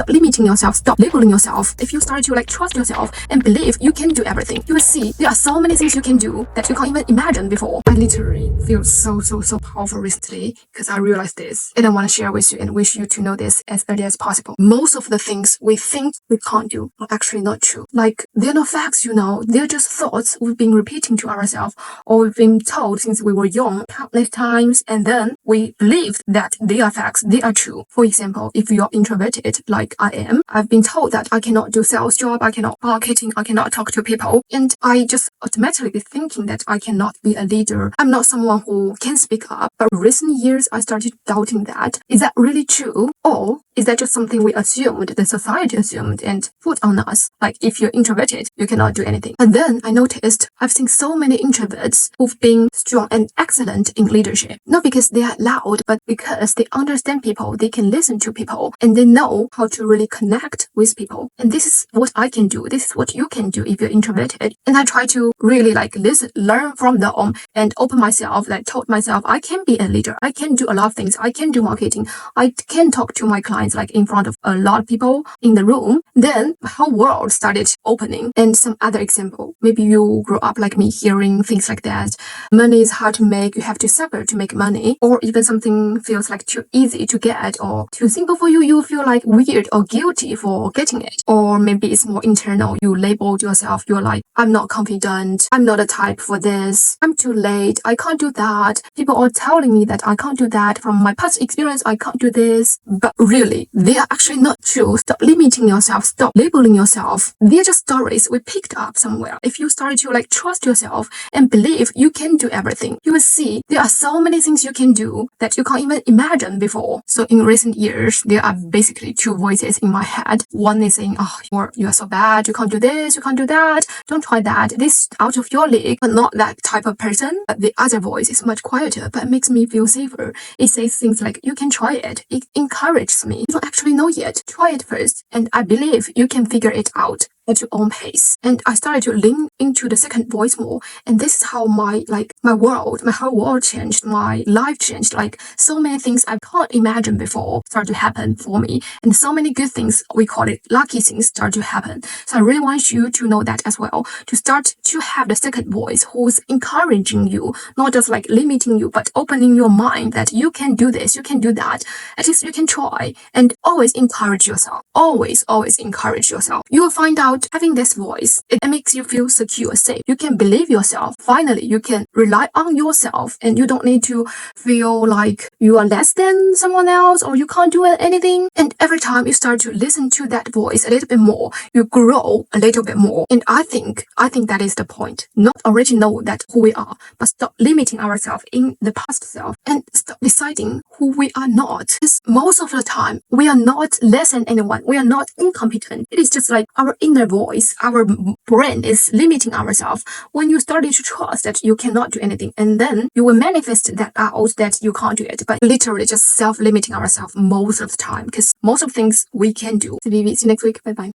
stop limiting yourself, stop labeling yourself. If you start to trust yourself and believe you can do everything, you will see there are so many things you can do that you can't even imagine before. I literally feel so powerful recently because I realized this, and I want to share with you and wish you to know this as early as possible. Most of the things we think we can't do are actually not true. They're not facts, they're just thoughts we've been repeating to ourselves, or we've been told since we were young countless times, and then we believed that they are facts, they are true. For example, if you're introverted like I am, I've been told that I cannot do sales job, I cannot marketing, I cannot talk to people, and I just automatically be thinking that I cannot be a leader. I'm not someone who can speak up. But recent years, I started doubting that. Is that really true? Or is that just something we assumed, the society assumed and put on us? If you're introverted, you cannot do anything. And then I noticed I've seen so many introverts who've been strong and excellent in leadership. Not because they are loud, but because they understand people, they can listen to people, and they know how to really connect with people. And this is what I can do. This is what you can do if you're introverted. And I try to really listen, learn from them, and open myself, told myself I can be a leader. I can do a lot of things. I can do marketing. I can talk to my clients in front of a lot of people in the room. Then my whole world started opening. And some other example, maybe you grew up like me hearing things like that. Money is hard to make. You have to suffer to make money. Or even something feels too easy to get or too simple for you. You feel weird or guilty for getting it. Or maybe it's more internal. You labeled yourself. You're I'm not confident. I'm not a type for this. I'm too late. I can't do that. People are telling me that I can't do that. From my past experience, I can't do this. But really, they are actually not true. Stop limiting yourself. Stop labeling yourself. They're just stories we picked up somewhere. If you start to trust yourself and believe you can do everything, you will see there are so many things you can do that you can't even imagine before. So in recent years, there are basically two voices in my head. One is saying, oh, you are so bad. You can't do this. You can't do that. Don't try that. This is out of your league. But not that type of person. But the other voice is much quieter, but it makes me feel safer. It says things like, you can try it. It encourages me. You don't actually know yet. Try it first. And I believe you can figure it out at your own pace. And I started to lean into the second voice more. And this is how my world, my whole world changed. My life changed. So many things I can't imagine before start to happen for me. And so many good things, we call it lucky things, start to happen. So I really want you to know that as well. To start to have the second voice who's encouraging you, not just limiting you, but opening your mind that you can do this, you can do that. At least you can try. And always encourage yourself. Always encourage yourself. You will find out having this voice, it makes you feel secure, safe. You can believe yourself. Finally, you can rely on yourself, and you don't need to feel like you are less than someone else or you can't do anything. And every time you start to listen to that voice a little bit more, you grow a little bit more. And I think that is the point. Not already know that who we are, but stop limiting ourselves in the past self and stop deciding who we are not. Because most of the time, we are not less than anyone. We are not incompetent. It is just our inner voice, our brain is limiting ourselves. When you started to trust that you cannot do anything, and then you will manifest that out that you can't do it, but literally just self-limiting ourselves most of the time, because most of things we can do. See you next week. Bye bye.